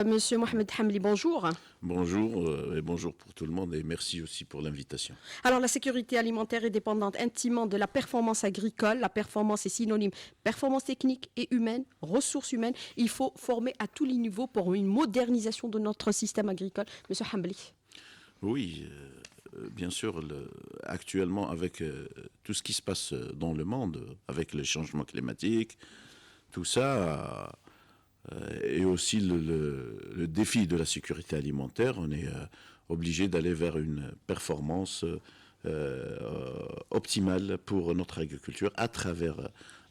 Monsieur Mohamed Hamli, bonjour. Bonjour et bonjour pour tout le monde et merci aussi pour l'invitation. Alors, la sécurité alimentaire est dépendante intimement de la performance agricole. La performance est synonyme performance technique et humaine, ressources humaines. Il faut former à tous les niveaux pour une modernisation de notre système agricole. Monsieur Hamli. Oui, bien sûr, actuellement avec tout ce qui se passe dans le monde, avec le changement climatique, tout ça, et aussi le défi de la sécurité alimentaire, on est obligé d'aller vers une performance optimale pour notre agriculture à travers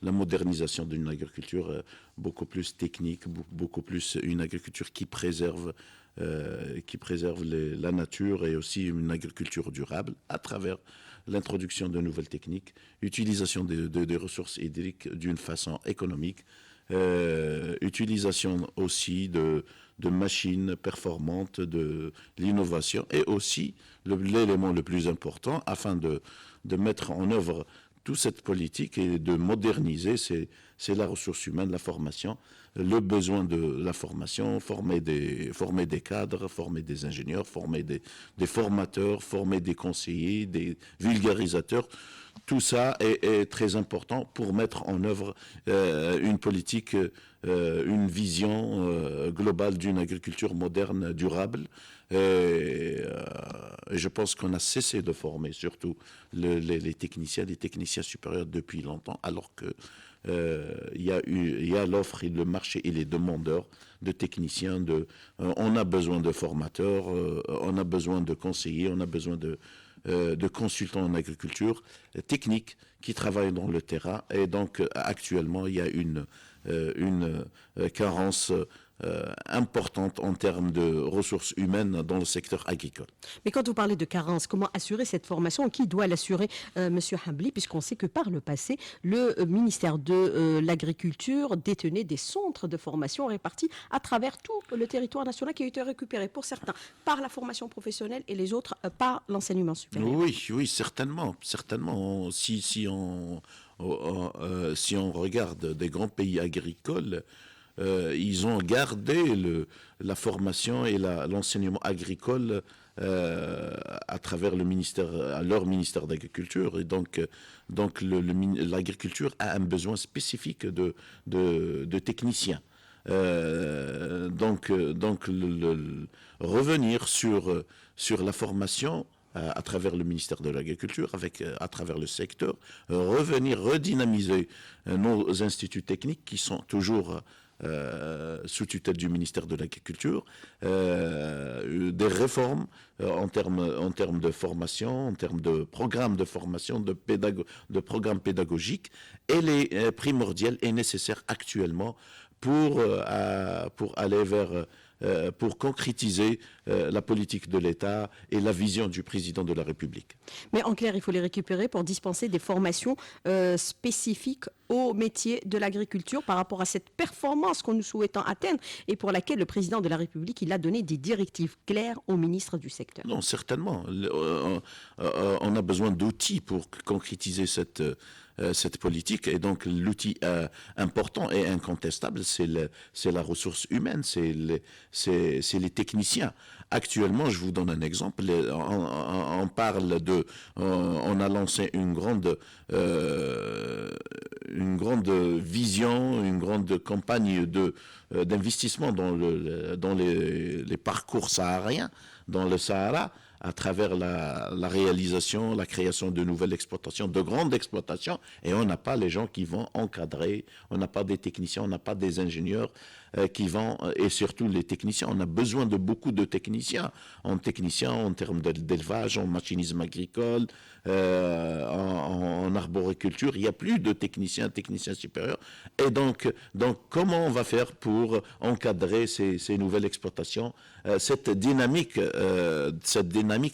la modernisation d'une agriculture beaucoup plus technique, beaucoup plus une agriculture qui préserve la nature et aussi une agriculture durable à travers l'introduction de nouvelles techniques, utilisation des ressources hydriques d'une façon économique, utilisation aussi de machines performantes, de l'innovation et aussi l'élément le plus important afin de mettre en œuvre toute cette politique et de moderniser, c'est la ressource humaine, la formation, le besoin de la formation, former des cadres, former des ingénieurs, former des formateurs, former des conseillers, des vulgarisateurs. Tout ça est très important pour mettre en œuvre une politique, une vision globale d'une agriculture moderne, durable. Et je pense qu'on a cessé de former surtout les techniciens supérieurs depuis longtemps, alors que il y a l'offre et le marché et les demandeurs de techniciens. On a besoin de formateurs, on a besoin de conseillers, on a besoin de consultants en agriculture techniques qui travaillent dans le terrain. Et donc actuellement, il y a une carence importante en termes de ressources humaines dans le secteur agricole. Mais quand vous parlez de carence, comment assurer cette formation? Qui doit l'assurer, Monsieur Hamli, puisqu'on sait que par le passé, le ministère de l'Agriculture détenait des centres de formation répartis à travers tout le territoire national qui a été récupéré pour certains par la formation professionnelle et les autres par l'enseignement supérieur. Oui, certainement. Si on regarde des grands pays agricoles, ils ont gardé la formation et l'enseignement agricole à travers leur ministère d'Agriculture. Et donc l'agriculture a un besoin spécifique de techniciens. Revenir sur la formation à travers le ministère de l'Agriculture, à travers le secteur, redynamiser nos instituts techniques qui sont toujours sous tutelle du ministère de l'Agriculture, des réformes en termes de formation, en termes de programmes de formation, de programmes pédagogiques. Elle est primordiale et nécessaire actuellement pour aller pour concrétiser la politique de l'État et la vision du président de la République. Mais en clair, il faut les récupérer pour dispenser des formations spécifiques au métier de l'agriculture par rapport à cette performance que nous souhaitons atteindre et pour laquelle le président de la République il a donné des directives claires au ministre du secteur. Non, certainement. On a besoin d'outils pour concrétiser cette politique. Et donc, l'outil important et incontestable, c'est la ressource humaine, c'est les techniciens. Actuellement, je vous donne un exemple. On a lancé une grande vision, une grande campagne d'investissement dans les parcours sahariens, dans le Sahara, à travers la réalisation, la création de nouvelles exploitations, de grandes exploitations, et on n'a pas les gens qui vont encadrer, on n'a pas des techniciens, on n'a pas des ingénieurs qui vont, et surtout les techniciens, on a besoin de beaucoup de techniciens en termes d'élevage, en machinisme agricole, en arboriculture, il n'y a plus de techniciens supérieurs, et donc comment on va faire pour encadrer ces nouvelles exploitations, cette dynamique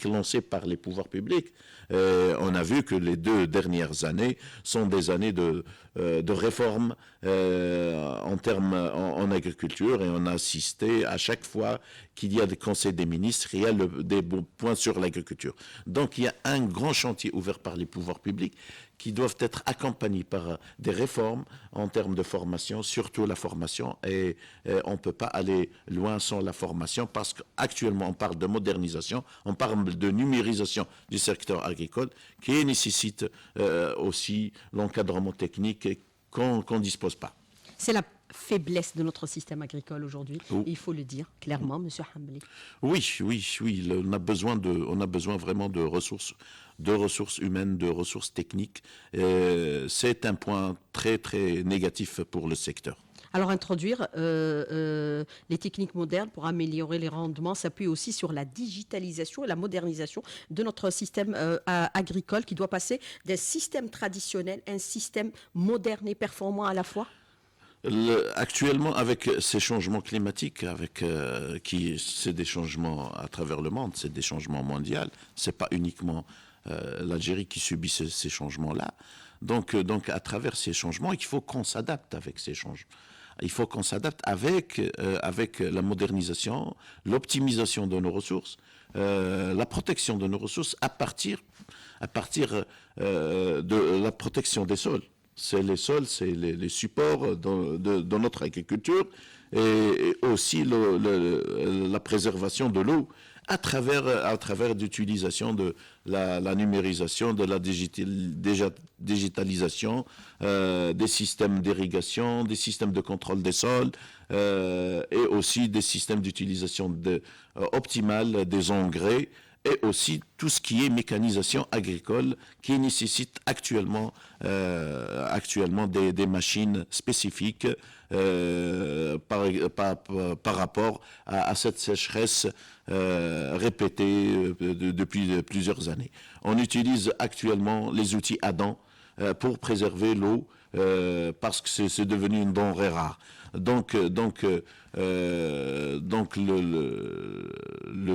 lancée par les pouvoirs publics. On a vu que les 2 dernières années sont des années de réforme en agriculture, et on a assisté à chaque fois qu'il y a des conseils des ministres, il y a des bons points sur l'agriculture. Donc il y a un grand chantier ouvert par les pouvoirs publics qui doivent être accompagnés par des réformes en termes de formation, surtout la formation. Et on ne peut pas aller loin sans la formation parce qu'actuellement, on parle de modernisation, on parle de numérisation du secteur agricole qui nécessite aussi l'encadrement technique qu'on ne dispose pas. C'est la faiblesse de notre système agricole aujourd'hui. Oh. Il faut le dire clairement, Monsieur Hambli. Oui, on a besoin vraiment de ressources humaines, de ressources techniques. C'est un point très, très négatif pour le secteur. Alors, introduire les techniques modernes pour améliorer les rendements s'appuie aussi sur la digitalisation et la modernisation de notre système agricole qui doit passer d'un système traditionnel à un système moderne et performant à la fois. Actuellement, avec ces changements climatiques, c'est des changements à travers le monde, c'est des changements mondiaux, c'est pas uniquement l'Algérie qui subit ces changements-là. Donc, à travers ces changements, il faut qu'on s'adapte avec ces changements. Il faut qu'on s'adapte avec la modernisation, l'optimisation de nos ressources, la protection de nos ressources à partir de la protection des sols. C'est les sols, c'est les supports dans notre agriculture et aussi la préservation de l'eau à travers l'utilisation de la numérisation, de la digitalisation, des systèmes d'irrigation, des systèmes de contrôle des sols et aussi des systèmes d'utilisation optimale des engrais et aussi tout ce qui est mécanisation agricole qui nécessite actuellement des machines spécifiques par rapport à cette sécheresse répétée depuis plusieurs années. On utilise actuellement les outils Adam pour préserver l'eau parce que c'est devenu une denrée rare. Donc le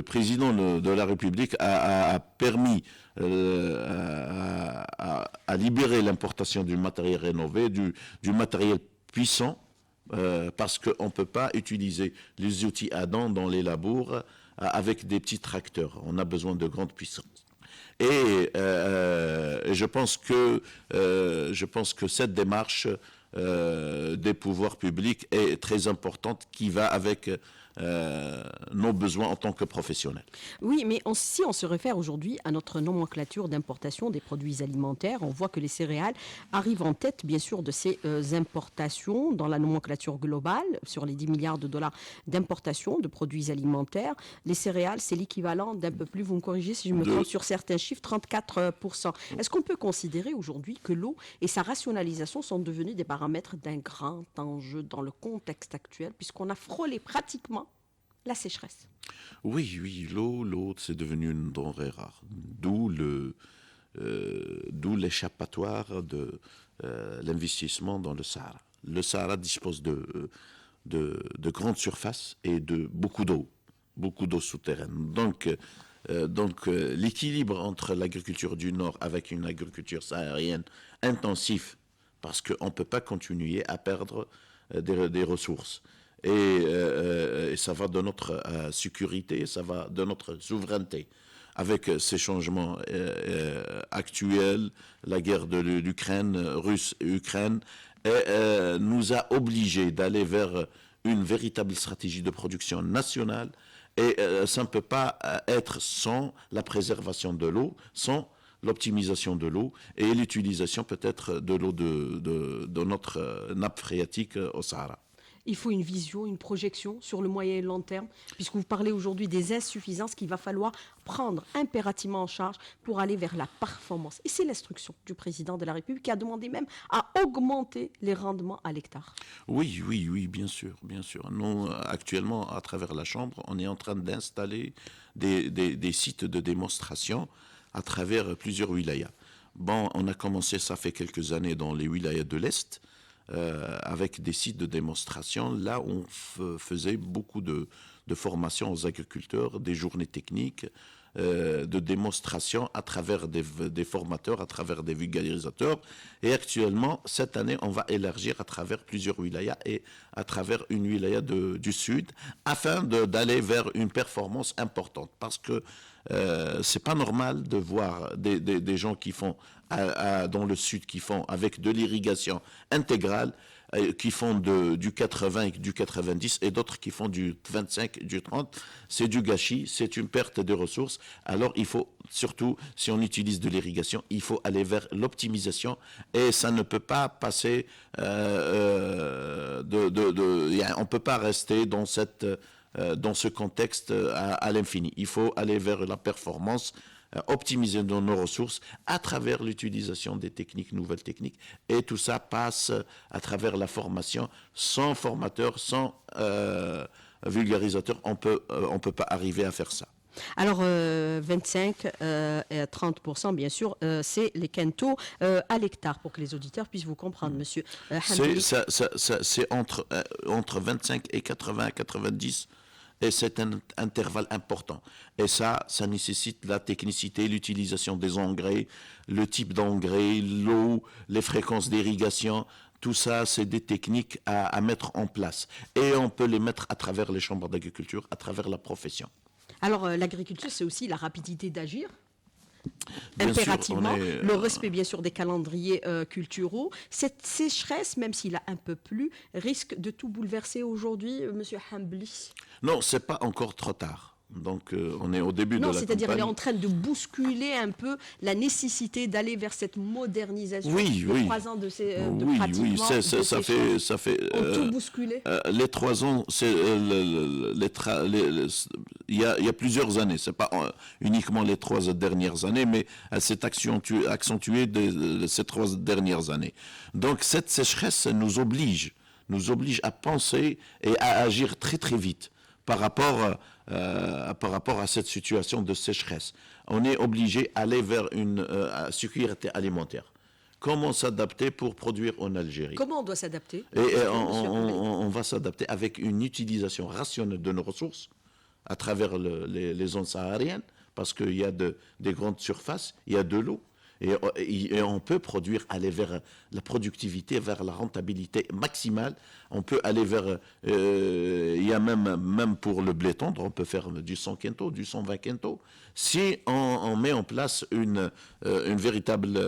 président de la République a permis à libérer l'importation du matériel rénové, du matériel puissant, parce qu'on ne peut pas utiliser les outils Adam dans les labours avec des petits tracteurs. On a besoin de grande puissance. Et je pense que cette démarche des pouvoirs publics est très importante qui va avec nos besoins en tant que professionnels. Oui, mais si on se réfère aujourd'hui à notre nomenclature d'importation des produits alimentaires, on voit que les céréales arrivent en tête, bien sûr, de ces importations dans la nomenclature globale, sur les 10 milliards de dollars d'importation de produits alimentaires. Les céréales, c'est l'équivalent d'un peu plus, vous me corrigez si je me trompe sur certains chiffres, 34%. Est-ce qu'on peut considérer aujourd'hui que l'eau et sa rationalisation sont devenus des paramètres d'un grand enjeu dans le contexte actuel, puisqu'on a frôlé pratiquement la sécheresse? Oui, l'eau, c'est devenu une denrée rare. D'où l'échappatoire de l'investissement dans le Sahara. Le Sahara dispose de grandes surfaces et de beaucoup d'eau souterraine. Donc l'équilibre entre l'agriculture du Nord avec une agriculture saharienne intensive, parce qu'on ne peut pas continuer à perdre des ressources. Et ça va de notre sécurité, ça va de notre souveraineté. Avec ces changements actuels, la guerre de l'Ukraine, Russe et Ukraine, nous a obligés d'aller vers une véritable stratégie de production nationale. Et ça ne peut pas être sans la préservation de l'eau, sans l'optimisation de l'eau et l'utilisation peut-être de l'eau de notre nappe phréatique au Sahara. Il faut une vision, une projection sur le moyen et le long terme, puisque vous parlez aujourd'hui des insuffisances qu'il va falloir prendre impérativement en charge pour aller vers la performance. Et c'est l'instruction du président de la République qui a demandé même à augmenter les rendements à l'hectare. Oui, bien sûr. Nous, actuellement, à travers la Chambre, on est en train d'installer des sites de démonstration à travers plusieurs wilayas. Bon, on a commencé, ça fait quelques années, dans les wilayas de l'Est, avec des sites de démonstration, là où on faisait beaucoup de de formation aux agriculteurs, des journées techniques, de démonstration à travers des formateurs, à travers des vulgarisateurs. Et actuellement, cette année, on va élargir à travers plusieurs wilayas et à travers une wilaya du Sud, afin d'aller vers une performance importante. Parce que c'est pas normal de voir des gens qui font dans le Sud, qui font avec de l'irrigation intégrale, qui font du 80 et du 90 et d'autres qui font du 25, du 30. C'est du gâchis, c'est une perte de ressources. Alors il faut, surtout si on utilise de l'irrigation, il faut aller vers l'optimisation et ça ne peut pas passer, on ne peut pas rester dans ce contexte à l'infini. Il faut aller vers la performance, optimiser nos ressources à travers l'utilisation des techniques, nouvelles techniques. Et tout ça passe à travers la formation. Sans formateur, sans vulgarisateur, on peut pas arriver à faire ça. Alors, 25 et 30%, bien sûr, c'est les quintaux à l'hectare, pour que les auditeurs puissent vous comprendre, monsieur Hamdi. C'est entre 25 et 80 à 90. Et c'est un intervalle important. Et ça nécessite la technicité, l'utilisation des engrais, le type d'engrais, l'eau, les fréquences d'irrigation. Tout ça, c'est des techniques à mettre en place. Et on peut les mettre à travers les chambres d'agriculture, à travers la profession. Alors, l'agriculture, c'est aussi la rapidité d'agir. Bien Impérativement, sûr, le respect bien sûr des calendriers culturaux. Cette sécheresse, même s'il a un peu plu, risque de tout bouleverser aujourd'hui, monsieur Hambli. Non, c'est pas encore trop tard. Donc, on est au début de la campagne. Non, c'est-à-dire, elle est en train de bousculer un peu la nécessité d'aller vers cette modernisation. Oui, les oui. 3 ans de ces Oui, ça fait. Ont tout bousculé. Les 3 ans, il y a plusieurs années. C'est pas uniquement les 3 dernières années, mais elle s'est accentuée ces 3 dernières années. Donc, cette sécheresse nous oblige à penser et à agir très très vite par rapport à cette situation de sécheresse. On est obligé d'aller vers une sécurité alimentaire. Comment s'adapter pour produire en Algérie? Comment on doit s'adapter? On va s'adapter avec une utilisation rationnelle de nos ressources à travers les zones sahariennes, parce qu'il y a des grandes surfaces, il y a de l'eau. Et on peut aller vers la productivité, vers la rentabilité maximale. On peut aller vers, il y a même pour le blé tendre, on peut faire du 100 quintaux, du 120 quintaux. Si on met en place un véritable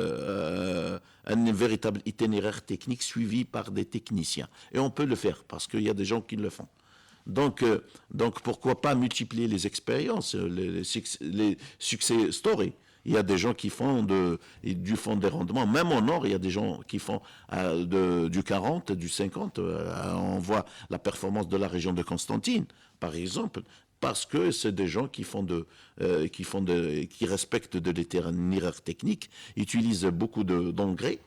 itinéraire technique suivi par des techniciens. Et on peut le faire, parce qu'il y a des gens qui le font. Donc pourquoi pas multiplier les expériences, les succès stories. Il y a des gens qui font des rendements. Même au nord, il y a des gens qui font du 40, du 50. On voit la performance de la région de Constantine, par exemple, parce que c'est des gens qui respectent de l'itinéraire technique, utilisent beaucoup d'engrais,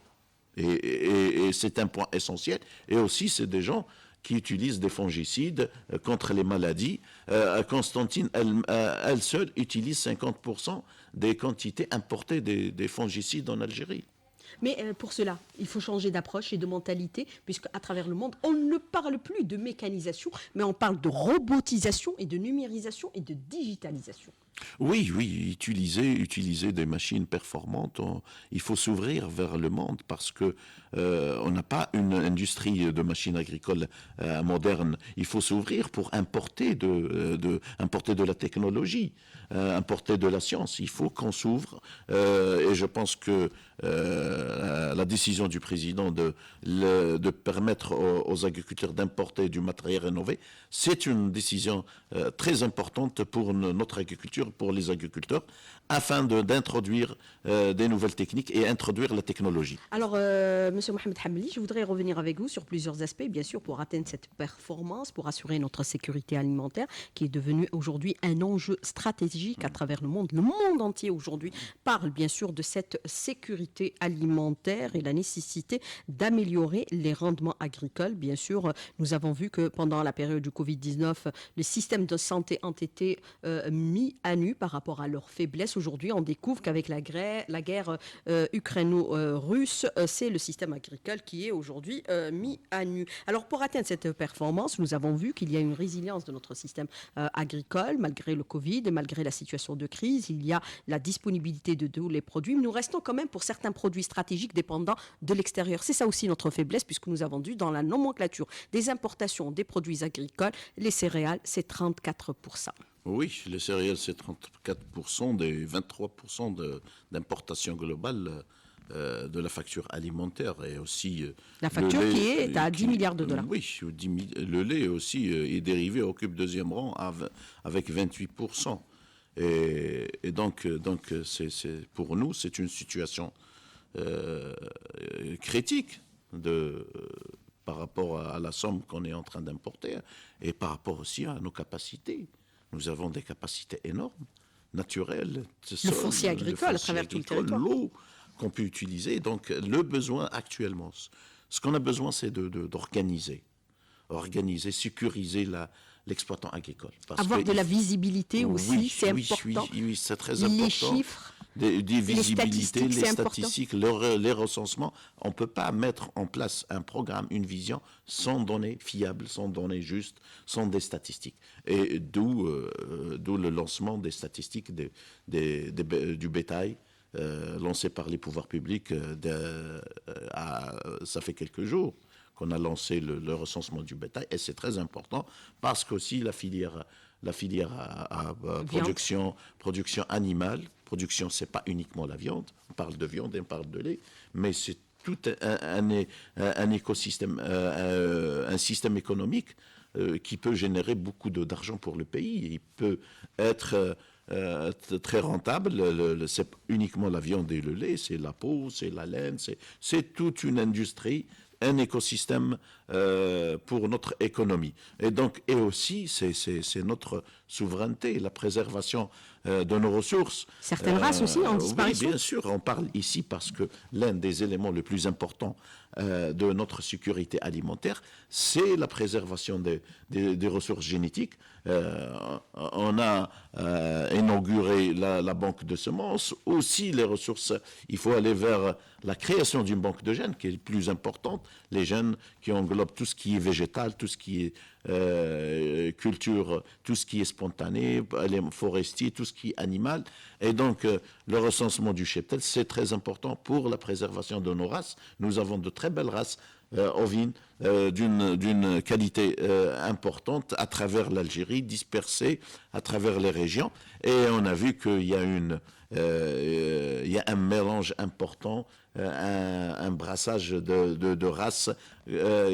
et c'est un point essentiel. Et aussi, c'est des gens qui utilisent des fongicides contre les maladies. Constantine, elle seule, utilise 50% des quantités importées des fongicides en Algérie. Mais pour cela, il faut changer d'approche et de mentalité, puisque à travers le monde, on ne parle plus de mécanisation, mais on parle de robotisation et de numérisation et de digitalisation. Oui, utiliser des machines performantes. Il faut s'ouvrir vers le monde parce que on n'a pas une industrie de machines agricoles moderne. Il faut s'ouvrir pour importer de la technologie, importer de la science. Il faut qu'on s'ouvre et je pense que la décision du président de permettre aux agriculteurs d'importer du matériel rénové, c'est une décision très importante pour notre agriculture, pour les agriculteurs, afin d'introduire des nouvelles techniques et introduire la technologie. Alors, Monsieur Mohamed Hamli, je voudrais revenir avec vous sur plusieurs aspects, bien sûr, pour atteindre cette performance, pour assurer notre sécurité alimentaire, qui est devenue aujourd'hui un enjeu stratégique à travers le monde. Le monde entier aujourd'hui parle bien sûr de cette sécurité alimentaire et la nécessité d'améliorer les rendements agricoles. Bien sûr, nous avons vu que pendant la période du Covid-19, les systèmes de santé ont été mis à nu par rapport à leur faiblesse. Aujourd'hui, on découvre qu'avec la guerre ukraino-russe, c'est le système agricole qui est aujourd'hui mis à nu. Alors, pour atteindre cette performance, nous avons vu qu'il y a une résilience de notre système agricole, malgré le Covid, malgré la situation de crise. Il y a la disponibilité de tous les produits. Mais nous restons quand même, pour certains produits stratégiques, dépendants de l'extérieur. C'est ça aussi notre faiblesse, puisque nous avons dû, dans la nomenclature des importations des produits agricoles, les céréales, c'est 34%. Oui, les céréales, c'est 34% des 23% d'importation globale de la facture alimentaire. Et aussi, La facture le lait, qui est à 10 milliards de dollars. Oui, le lait aussi est dérivé, occupe deuxième rang avec 28%. Et donc pour nous, c'est une situation critique par rapport à la somme qu'on est en train d'importer et par rapport aussi à nos capacités. Nous avons des capacités énormes, naturelles. Le foncier agricole à travers tout le territoire. L'eau qu'on peut utiliser. Donc le besoin actuellement, ce qu'on a besoin, c'est d'organiser, sécuriser l'exploitant agricole. Avoir de la visibilité aussi, c'est important. Oui, c'est très important. Les chiffres, des visibilités, les statistiques, statistiques, les recensements. On ne peut pas mettre en place un programme, une vision, sans données fiables, sans données justes, sans des statistiques. Et d'où le lancement des statistiques du bétail, lancé par les pouvoirs publics. Ça fait quelques jours qu'on a lancé le recensement du bétail, et c'est très important parce qu'aussi la filière à production animale, c'est pas uniquement la viande, on parle de viande et on parle de lait, mais c'est tout un écosystème, un système économique qui peut générer beaucoup d'argent pour le pays. Il peut être très rentable. C'est uniquement la viande et le lait, c'est la peau, c'est la laine, c'est toute une industrie, un écosystème pour notre économie. Et aussi, c'est notre souveraineté, la préservation de nos ressources. Certaines races aussi en disparition. Oui, bien sûr, on parle ici parce que l'un des éléments les plus importants de notre sécurité alimentaire, c'est la préservation des ressources génétiques. On a inauguré la banque de semences, aussi les ressources. Il faut aller vers la création d'une banque de gènes qui est plus importante, les gènes qui englobent tout ce qui est végétal, tout ce qui est culture, tout ce qui est spontané, les forestiers, tout ce qui est animal. Et donc, le recensement du cheptel, c'est très important pour la préservation de nos races. Nous avons de très belles races ovines d'une qualité importante à travers l'Algérie, dispersées à travers les régions. Et on a vu qu'il y a un mélange important, un brassage de races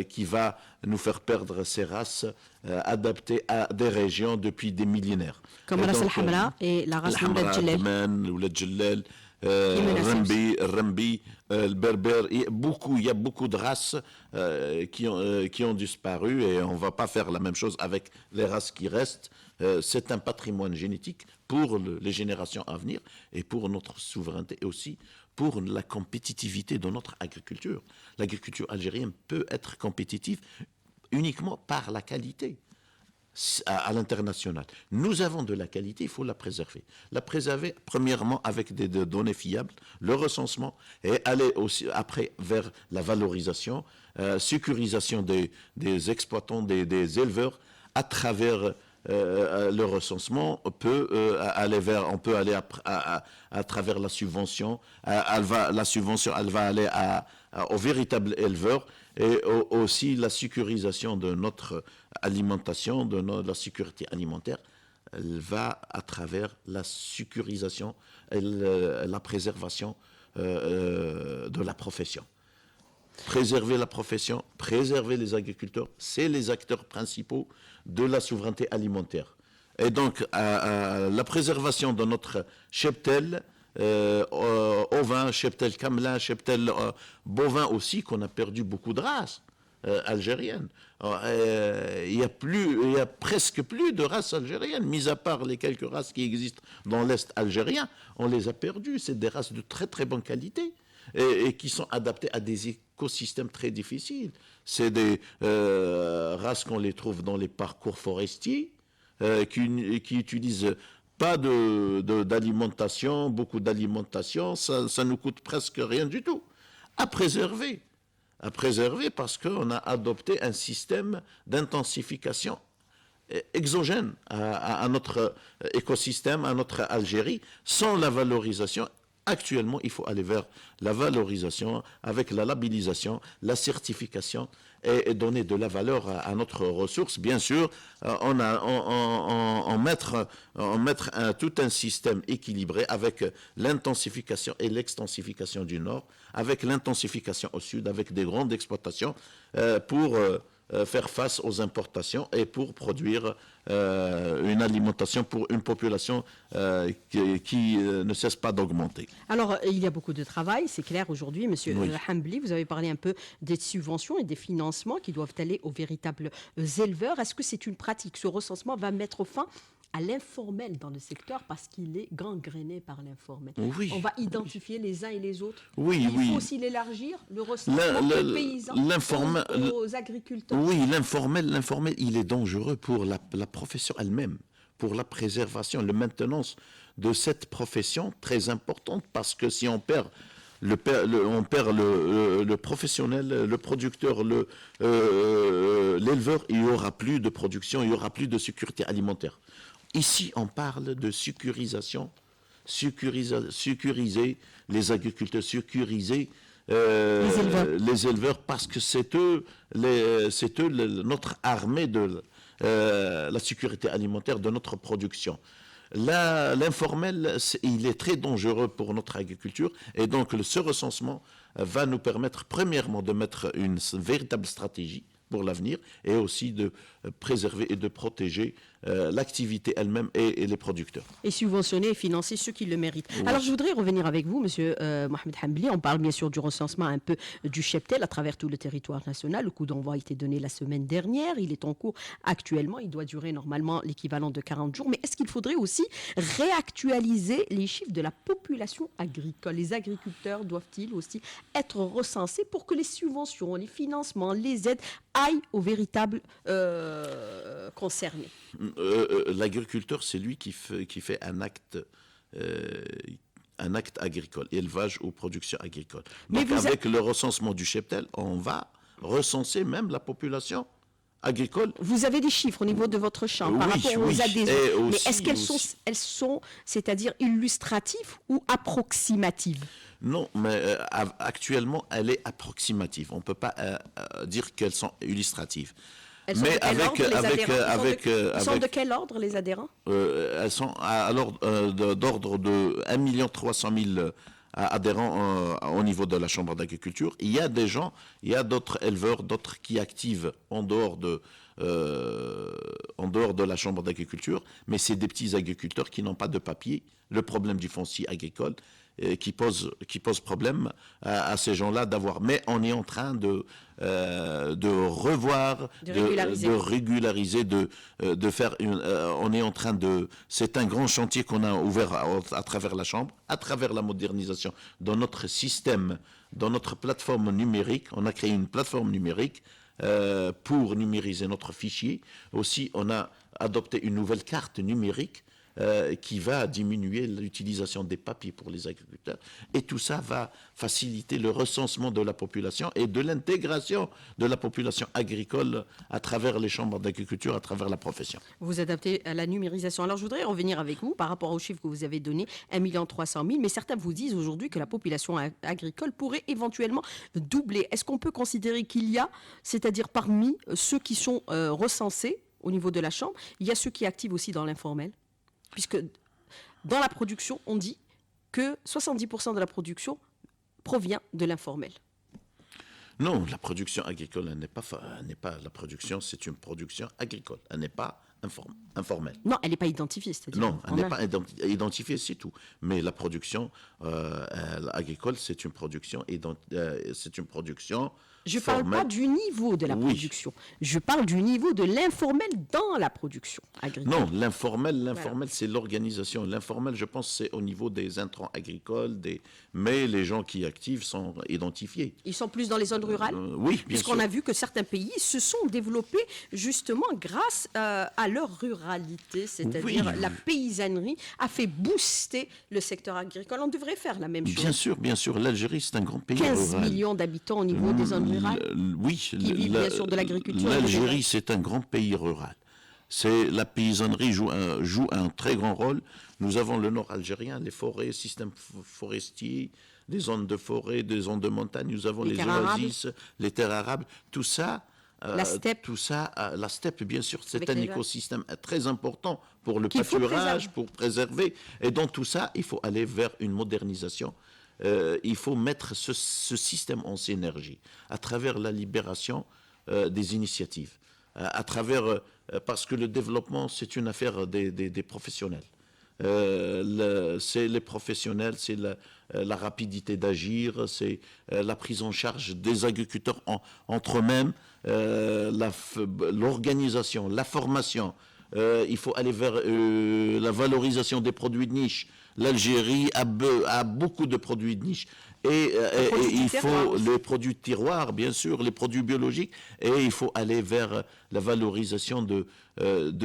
qui va nous faire perdre ces races adaptées à des régions depuis des millénaires. Comme la race al-Hamra et la race Ouled Djellal, Rambi, le Berbère. Il y a beaucoup de races qui ont disparu, et on ne va pas faire la même chose avec les races qui restent. C'est un patrimoine génétique pour les générations à venir et pour notre souveraineté, et aussi pour la compétitivité de notre agriculture. L'agriculture algérienne peut être compétitive uniquement par la qualité à l'international. Nous avons de la qualité, il faut la préserver. La préserver premièrement avec des données fiables, le recensement, et aller aussi après vers la valorisation, sécurisation des exploitants, des éleveurs à travers le recensement. On peut aller à travers la subvention. La subvention, elle va aller aux véritables éleveurs, et aussi la sécurisation de notre alimentation, de la sécurité alimentaire. Elle va à travers la sécurisation et la préservation de la profession. Préserver la profession, préserver les agriculteurs, c'est les acteurs principaux de la souveraineté alimentaire. Et donc, la préservation de notre cheptel, ovin, cheptel camelin, cheptel bovin aussi, qu'on a perdu beaucoup de races algériennes. Il y a presque plus de races algériennes, mis à part les quelques races qui existent dans l'Est algérien. On les a perdues. C'est des races de très très bonne qualité et qui sont adaptées à des écosystèmes très difficiles. C'est des races qu'on les trouve dans les parcours forestiers, qui utilisent pas d'alimentation, beaucoup d'alimentation, ça nous coûte presque rien du tout. À préserver. À préserver parce qu'on a adopté un système d'intensification exogène à notre écosystème, à notre Algérie, sans la valorisation. Actuellement, il faut aller vers la valorisation avec la labellisation, la certification et donner de la valeur à notre ressource. Bien sûr, en mettre tout un système équilibré avec l'intensification et l'extensification du nord, avec l'intensification au sud, avec des grandes exploitations pour faire face aux importations et pour produire une alimentation pour une population qui ne cesse pas d'augmenter. Alors, il y a beaucoup de travail, c'est clair aujourd'hui, Monsieur Oui. Hambli. Vous avez parlé un peu des subventions et des financements qui doivent aller aux véritables éleveurs. Est-ce que c'est une pratique? Ce recensement va mettre fin à l'informel dans le secteur parce qu'il est gangréné par l'informel. Oui. On va identifier les uns et les autres. Oui, Il oui. faut aussi l'élargir, le recensement des paysans aux agriculteurs. Oui, l'informel, il est dangereux pour la profession elle-même, pour la préservation, la maintenance de cette profession très importante, parce que si on perd on perd le professionnel, le producteur, l'éleveur, il n'y aura plus de production, il n'y aura plus de sécurité alimentaire. Ici, on parle de sécurisation, sécuriser les agriculteurs, sécuriser les éleveurs, parce que c'est eux notre armée de la sécurité alimentaire de notre production. L'informel, il est très dangereux pour notre agriculture, et donc ce recensement va nous permettre premièrement de mettre une véritable stratégie pour l'avenir, et aussi de préserver et de protéger l'activité elle-même et les producteurs. Et subventionner et financer ceux qui le méritent. Oui. Alors, je voudrais revenir avec vous, Monsieur Mohamed Hambli. On parle bien sûr du recensement un peu du cheptel à travers tout le territoire national. Le coup d'envoi a été donné la semaine dernière. Il est en cours actuellement. Il doit durer normalement l'équivalent de 40 jours. Mais est-ce qu'il faudrait aussi réactualiser les chiffres de la population agricole? Les agriculteurs doivent-ils aussi être recensés pour que les subventions, les financements, les aides aillent aux véritables concernés? L'agriculteur, c'est lui qui fait un acte agricole, élevage ou production agricole. Donc avec le recensement du cheptel, on va recenser même la population agricole. Vous avez des chiffres au niveau de votre chambre par rapport aux adhésions, mais est-ce qu'elles sont, c'est-à-dire illustratives ou approximatives? Non, mais actuellement, elle est approximative. On ne peut pas dire qu'elles sont illustratives. Elles sont de quel ordre, les adhérents? Elles sont d'ordre de 1 300 000 adhérents au niveau de la Chambre d'agriculture. Il y a des gens, il y a d'autres éleveurs, d'autres qui activent en dehors de la Chambre d'agriculture, mais c'est des petits agriculteurs qui n'ont pas de papier. Le problème du foncier agricole qui pose problème à ces gens-là d'avoir. Mais on est en train de revoir, de régulariser, de faire on est en train c'est un grand chantier qu'on a ouvert à travers la Chambre, à travers la modernisation dans notre système, dans notre plateforme numérique. On a créé une plateforme numérique pour numériser notre fichier. Aussi, on a adopté une nouvelle carte numérique qui va diminuer l'utilisation des papiers pour les agriculteurs. Et tout ça va faciliter le recensement de la population et de l'intégration de la population agricole à travers les chambres d'agriculture, à travers la profession. Vous adaptez à la numérisation. Alors, je voudrais revenir avec vous par rapport aux chiffres que vous avez donnés, 1 300 000, mais certains vous disent aujourd'hui que la population agricole pourrait éventuellement doubler. Est-ce qu'on peut considérer qu'il y a, c'est-à-dire parmi ceux qui sont recensés au niveau de la Chambre, il y a ceux qui activent aussi dans l'informel? Puisque dans la production, on dit que 70% de la production provient de l'informel. Non, la production agricole, elle n'est pas la production, c'est une production agricole. Elle n'est pas informelle. Non, elle n'est pas identifiée, c'est-à-dire. Non, elle n'est pas identifiée, c'est tout. Mais la production agricole, c'est une production Je ne parle pas formelle. du niveau de la Oui. production. Je parle du niveau de l'informel dans la production agricole. Non, l'informel, c'est l'organisation. L'informel, je pense, c'est au niveau des intrants agricoles, mais les gens qui activent sont identifiés. Ils sont plus dans les zones rurales. Oui, bien Puisqu'on sûr. a vu que certains pays se sont développés justement grâce à leur ruralité, c'est-à-dire Oui. la paysannerie a fait booster le secteur agricole. On devrait faire la même chose. Bien sûr. L'Algérie, c'est un grand pays 15 rural. millions d'habitants au niveau des zones rurales. Oui, Qui vivent bien sûr de l'agriculture. L'Algérie, c'est un grand pays rural. La paysannerie joue un très grand rôle. Nous avons le nord algérien, les forêts, système forestier, des zones de forêt, des zones de montagne. Nous avons les terres oasis, les terres arables. Tout ça, La steppe. la steppe, bien sûr, c'est Avec un les vaches. écosystème très important pour le Qu'il faut pâturage, préserver. pour préserver. Et dans tout ça, il faut aller vers une modernisation. Il faut mettre ce système en synergie à travers la libération des initiatives, parce que le développement, c'est une affaire des professionnels. C'est les professionnels, c'est la rapidité d'agir, c'est la prise en charge des agriculteurs entre eux-mêmes, l'organisation, la formation. Il faut aller vers la valorisation des produits de niche. L'Algérie a beaucoup de produits de niche. Et il faut les produits de tiroir, bien sûr, les produits biologiques, et il faut aller vers la valorisation de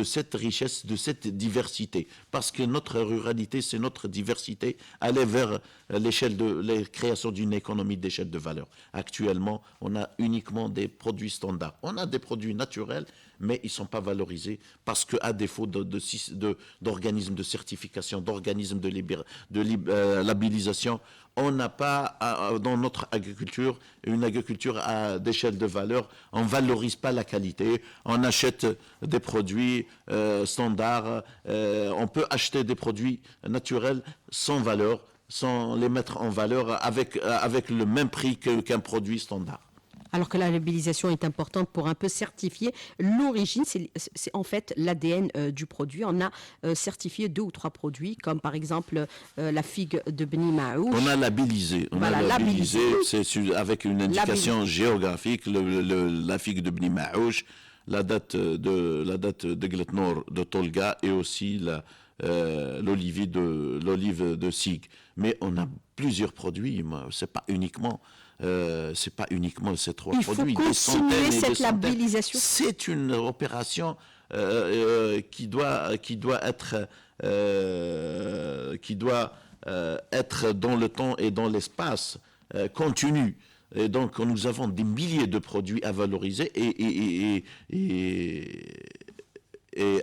cette richesse, de cette diversité. Parce que notre ruralité, c'est notre diversité, aller vers la création d'une économie d'échelle de valeur. Actuellement, on a uniquement des produits standards. On a des produits naturels, mais ils ne sont pas valorisés parce qu'à défaut d'organismes de certification, d'organismes de labellisation, on n'a pas dans notre agriculture une agriculture d'échelle de valeur. On ne valorise pas la qualité. On achète des produits standards. On peut acheter des produits naturels sans valeur, sans les mettre en valeur avec le même prix qu'un produit standard. Alors que la labellisation est importante pour un peu certifier l'origine, c'est en fait l'ADN du produit. On a certifié 2 ou 3 produits, comme par exemple la figue de Beni Maouch. On a labellisé. C'est avec une indication géographique, la figue de Beni Maouch, la date de Gletnor de Tolga et aussi l'olive de Sig. Mais on a plusieurs produits, c'est pas uniquement ces 3 produits. Il faut continuer cette labellisation. C'est une opération qui doit être dans le temps et dans l'espace continu. Et donc nous avons des milliers de produits à valoriser et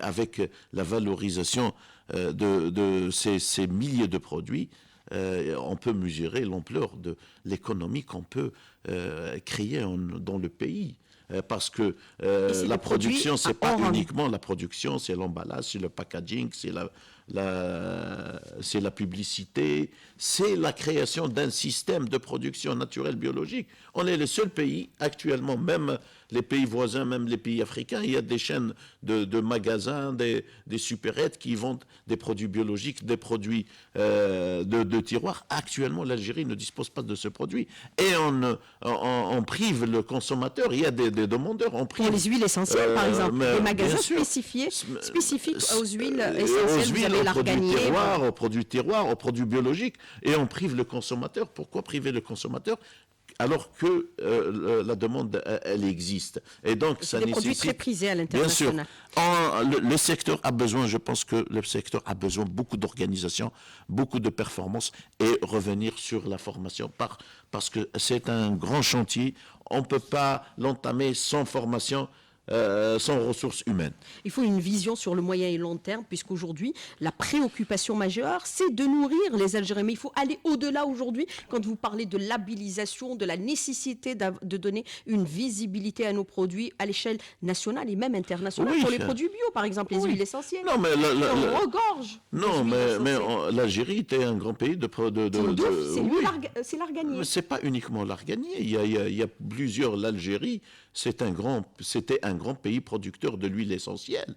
avec la valorisation de ces milliers de produits, on peut mesurer l'ampleur de l'économie qu'on peut créer dans le pays. Parce que la production, c'est pas uniquement la production, c'est l'emballage, c'est le packaging, c'est la publicité, c'est la création d'un système de production naturelle biologique. On est le seul pays actuellement, même les pays voisins, même les pays africains, il y a des chaînes de magasins, des supérettes qui vendent des produits biologiques, des produits de tiroir. Actuellement, l'Algérie ne dispose pas de ce produit. Et on prive le consommateur. Il y a des demandeurs. Pour les huiles essentielles, par exemple, les magasins spécifiques aux huiles essentielles, aux produits de tiroir, aux produits biologiques. Et on prive le consommateur. Pourquoi priver le consommateur alors que la demande, elle existe. Et donc, ça nécessite... des produits très prisés à l'international. Bien sûr. Le secteur a besoin, je pense que le secteur a besoin beaucoup d'organisation, beaucoup de performance et revenir sur la formation parce que c'est un grand chantier. On ne peut pas l'entamer sans formation. Sans ressources humaines. Il faut une vision sur le moyen et long terme, puisqu'aujourd'hui, la préoccupation majeure, c'est de nourrir les Algériens. Mais il faut aller au-delà aujourd'hui, quand vous parlez de labellisation, de la nécessité de donner une visibilité à nos produits à l'échelle nationale et même internationale. Pour les produits bio, par exemple, les huiles essentielles. Non, mais on regorge. Non, mais l'Algérie était un grand pays c'est l'arganier. C'est pas uniquement l'arganier. Il y a plusieurs. L'Algérie, c'était un grand pays producteur de l'huile essentielle.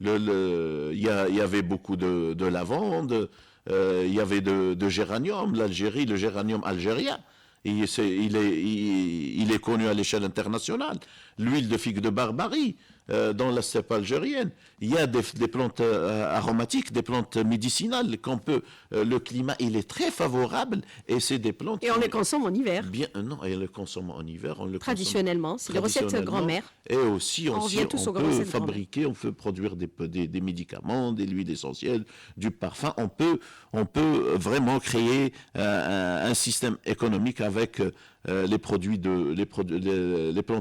Il y avait beaucoup de lavande, il y avait de géranium. L'Algérie, le géranium algérien, Il est connu à l'échelle internationale. L'huile de figue de Barbarie, dans la steppe algérienne. Il y a des plantes aromatiques, des plantes médicinales qu'on peut. Le climat, il est très favorable et c'est des plantes. Et on les consomme en hiver. Bien, non, et on le consomme en hiver. On le Traditionnellement, c'est les recettes grand-mère. Et aussi, on peut fabriquer, on peut produire des médicaments, des huiles essentielles, du parfum. On peut vraiment créer un système économique avec les plantes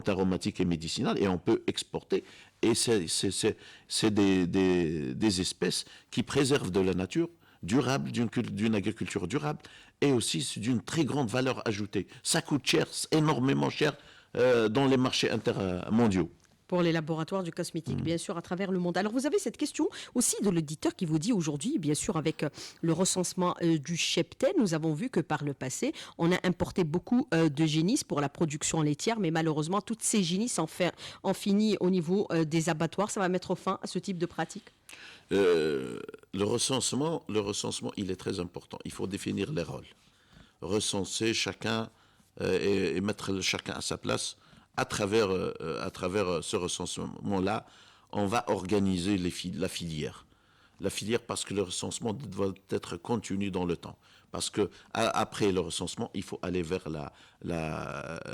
aromatiques et médicinales, et on peut exporter. Et c'est des espèces qui préservent de la nature durable, d'une agriculture durable, et aussi d'une très grande valeur ajoutée. Ça coûte cher, énormément cher dans les marchés intermondiaux. Pour les laboratoires du cosmétique, bien sûr, à travers le monde. Alors, vous avez cette question aussi de l'auditeur qui vous dit aujourd'hui, bien sûr, avec le recensement du cheptel, nous avons vu que par le passé, on a importé beaucoup de génisses pour la production laitière, mais malheureusement, toutes ces génisses en finissent au niveau des abattoirs. Ça va mettre fin à ce type de pratique. Le recensement, il est très important. Il faut définir les rôles. Recenser chacun et mettre chacun à sa place. À travers ce recensement-là, on va organiser la filière. La filière, parce que le recensement doit être continu dans le temps. Parce que après le recensement, il faut aller vers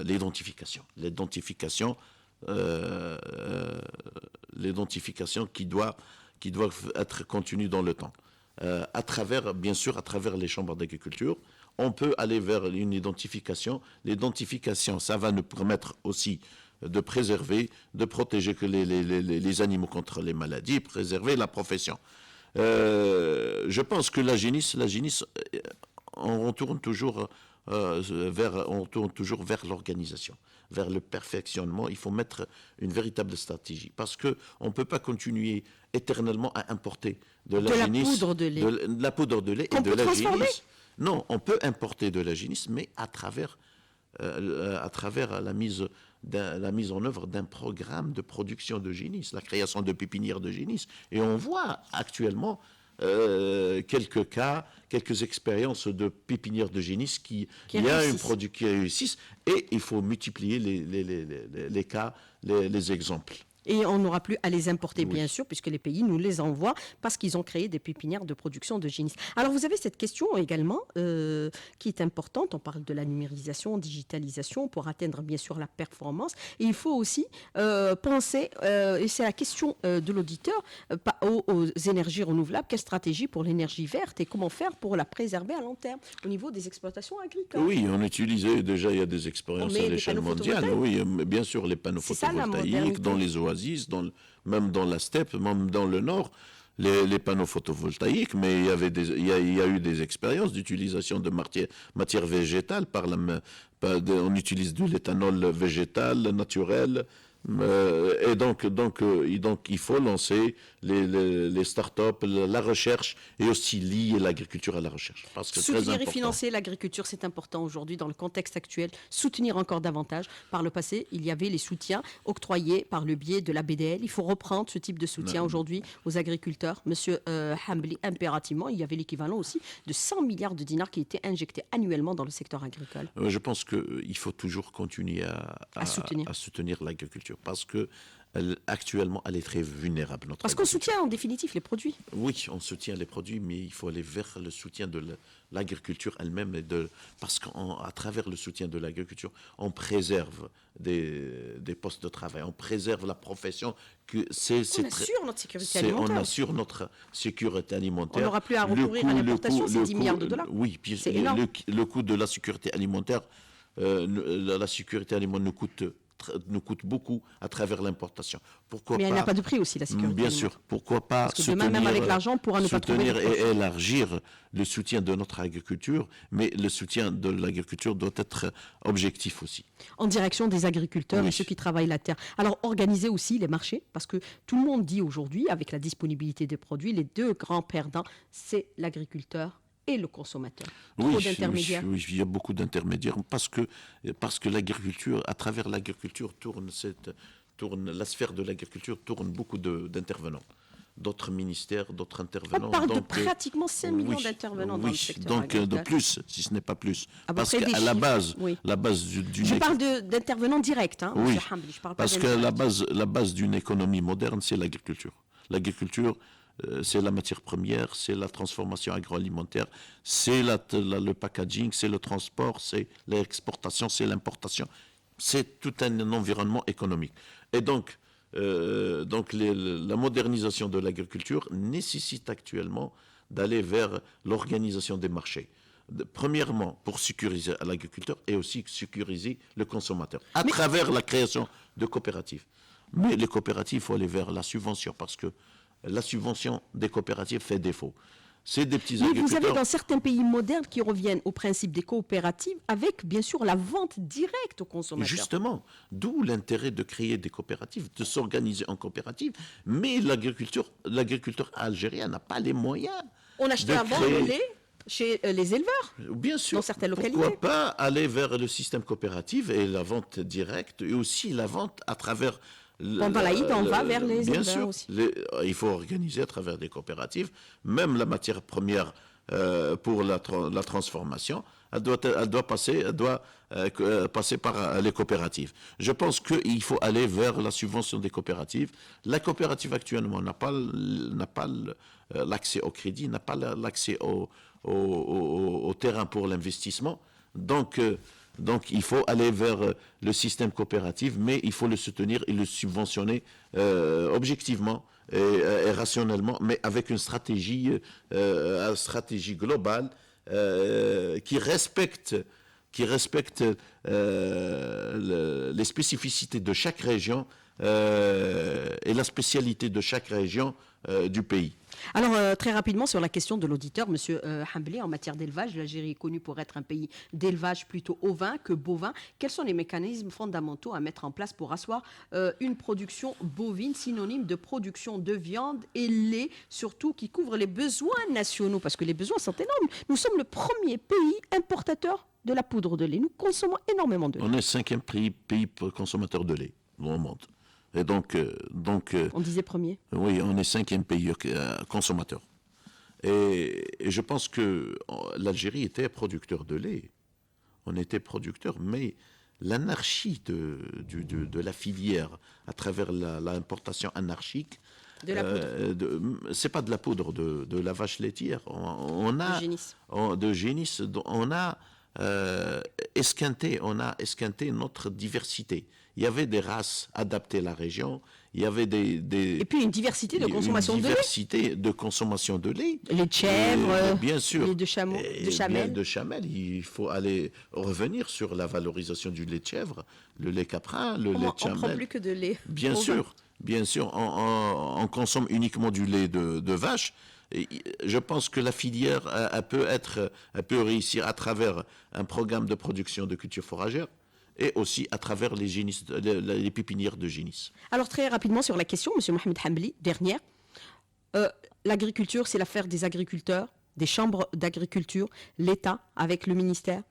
l'identification. L'identification qui doit être continue dans le temps. Bien sûr, à travers les chambres d'agriculture, on peut aller vers une identification. L'identification, ça va nous permettre aussi de préserver, de protéger les animaux contre les maladies, préserver la profession. Je pense que la génisse, on tourne toujours vers l'organisation, vers le perfectionnement. Il faut mettre une véritable stratégie, parce que on peut pas continuer éternellement à importer de la génisse, de la poudre de lait et de la génisse. Non, on peut importer de la génisse, mais à travers la mise en œuvre d'un programme de production de génisse, la création de pépinières de génisse. Et on voit actuellement quelques cas, quelques expériences de pépinières de génisse qui réussissent, et il faut multiplier les cas, les exemples. Et on n'aura plus à les importer, bien sûr, puisque les pays nous les envoient parce qu'ils ont créé des pépinières de production de génisses. Alors, vous avez cette question également qui est importante. On parle de la numérisation, digitalisation pour atteindre, bien sûr, la performance. Et il faut aussi penser, et c'est la question de l'auditeur, aux énergies renouvelables. Quelle stratégie pour l'énergie verte et comment faire pour la préserver à long terme au niveau des exploitations agricoles? Oui, on utilisait déjà, il y a des expériences à l'échelle mondiale. Oui, bien sûr, les panneaux photovoltaïques dans les oasis, même dans la steppe, même dans le nord, les panneaux photovoltaïques, mais il y a eu des expériences d'utilisation de matière végétale. On utilise de l'éthanol végétal, naturel. Et donc, il faut lancer les startups, la recherche, et aussi lier l'agriculture à la recherche. Parce que soutenir et financer l'agriculture, c'est important aujourd'hui dans le contexte actuel. Soutenir encore davantage. Par le passé, il y avait les soutiens octroyés par le biais de la BDL. Il faut reprendre ce type de soutien aujourd'hui aux agriculteurs. Monsieur Hambli, impérativement, il y avait l'équivalent aussi de 100 milliards de dinars qui étaient injectés annuellement dans le secteur agricole. Je pense qu'il faut toujours continuer à soutenir l'agriculture. Parce que actuellement, elle est très vulnérable. Parce qu'on soutient en définitive les produits. Oui, on soutient les produits, mais il faut aller vers le soutien de l'agriculture elle-même. Parce qu'à travers le soutien de l'agriculture, on préserve des postes de travail, on préserve la profession. On assure notre sécurité alimentaire. On assure notre sécurité alimentaire. On n'aura plus à recourir à l'importation, c'est 10 milliards de dollars. Oui, puis le coût de la sécurité alimentaire, la sécurité alimentaire nous coûte beaucoup à travers l'importation. Mais elle n'a pas de prix aussi, la sécurité. Bien sûr. Pourquoi pas Parce que demain, même avec l'argent, on pourra ne pas trouver et élargir le soutien de notre agriculture, mais le soutien de l'agriculture doit être objectif aussi. En direction des agriculteurs et ceux qui travaillent la terre. Alors, organiser aussi les marchés, parce que tout le monde dit aujourd'hui, avec la disponibilité des produits, les deux grands perdants, c'est l'agriculteur et le consommateur. Trop d'intermédiaires. Oui, il y a beaucoup d'intermédiaires parce que l'agriculture, à travers l'agriculture, la sphère de l'agriculture tourne beaucoup d'intervenants. d'autres ministères, d'autres On intervenants. parle de Donc, pratiquement 5 millions oui, d'intervenants dans le secteur donc de agricole. plus, si ce n'est pas plus. À peu Parce près des qu'à la chiffres, base, oui. la base d'une Je parle d'intervenants directs, hein, Oui, M. Hambli, je parle pas parce que d'indirects. la base d'une économie moderne, c'est l'agriculture. L'agriculture, c'est la matière première, c'est la transformation agroalimentaire, c'est le packaging, c'est le transport, c'est l'exportation, c'est l'importation. C'est tout un environnement économique. Et donc la modernisation de l'agriculture nécessite actuellement d'aller vers l'organisation des marchés. Premièrement, pour sécuriser l'agriculteur et aussi sécuriser le consommateur, à travers la création de coopératives. Mais les coopératives, il faut aller vers la subvention, parce que la subvention des coopératives fait défaut. C'est des petits Mais vous agriculteurs. avez dans certains pays modernes qui reviennent au principe des coopératives avec, bien sûr, la vente directe aux consommateurs. Justement, d'où l'intérêt de créer des coopératives, de s'organiser en coopérative. Mais l'agriculteur algérien n'a pas les moyens. On achetait de avant créer- le lait chez les éleveurs. Bien sûr. Dans certaines localités. Pourquoi pas aller vers le système coopératif et la vente directe et aussi la vente à travers. Pendant l'Aïd, on va vers les bien éleveurs sûr, aussi. il faut organiser à travers des coopératives, même la matière première pour la transformation, elle doit passer par les coopératives. Je pense qu'il faut aller vers la subvention des coopératives. La coopérative actuellement n'a pas l'accès au crédit, n'a pas l'accès au terrain pour l'investissement. Donc, il faut aller vers le système coopératif, mais il faut le soutenir et le subventionner objectivement et rationnellement, mais avec une stratégie globale qui respecte les spécificités de chaque région et la spécialité de chaque région du pays. Alors, très rapidement, sur la question de l'auditeur, M. Hambli, en matière d'élevage, l'Algérie est connue pour être un pays d'élevage plutôt ovin que bovin. Quels sont les mécanismes fondamentaux à mettre en place pour asseoir une production bovine, synonyme de production de viande et lait, surtout qui couvre les besoins nationaux? Parce que les besoins sont énormes. Nous sommes le premier pays importateur de la poudre de lait. Nous consommons énormément de lait. On est 5e pays consommateur de lait dans le monde. Et donc, On disait premier. oui, on est 5e pays consommateur. Et je pense que l'Algérie était producteur de lait. On était producteur, mais l'anarchie de la filière à travers l'importation anarchique, De la poudre. c'est pas de la poudre, de la vache laitière. On a De génisse. de génisse, on a esquinté notre diversité. Il y avait des races adaptées à la région, il y avait Et puis une diversité de consommation de lait. diversité de consommation de lait. Les chèvres, bien sûr. les de chameaux, Et de chamelles. bien de chamelles, il faut aller revenir sur la valorisation du lait de chèvre, le lait caprin, le lait de On prend chamelle. plus que de lait. Bien sûr, on consomme uniquement du lait de vache. Et je pense que la filière elle peut réussir à travers un programme de production de cultures foragères et aussi à travers les pépinières de génisses. Alors très rapidement sur la question, M. Mohamed Hambli, dernière. L'agriculture, c'est l'affaire des agriculteurs, des chambres d'agriculture. L'État, avec le ministère,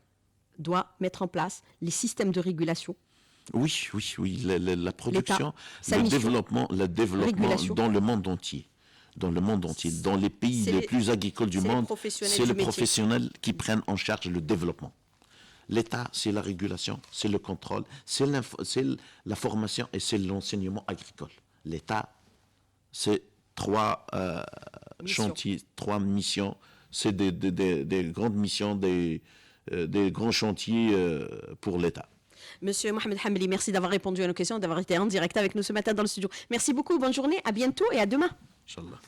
doit mettre en place les systèmes de régulation. Oui, la production, sa le mission, développement régulation. dans le monde entier. Dans les pays les plus agricoles du c'est les monde, professionnels c'est du les métier. professionnels qui prennent en charge le développement. L'État, c'est la régulation, c'est le contrôle, c'est la formation et c'est l'enseignement agricole. L'État, c'est 3 chantiers, 3 missions. C'est des grandes missions, des grands chantiers pour l'État. Monsieur Mohamed Hambli, merci d'avoir répondu à nos questions, d'avoir été en direct avec nous ce matin dans le studio. Merci beaucoup, bonne journée, à bientôt et à demain. Inch'Allah.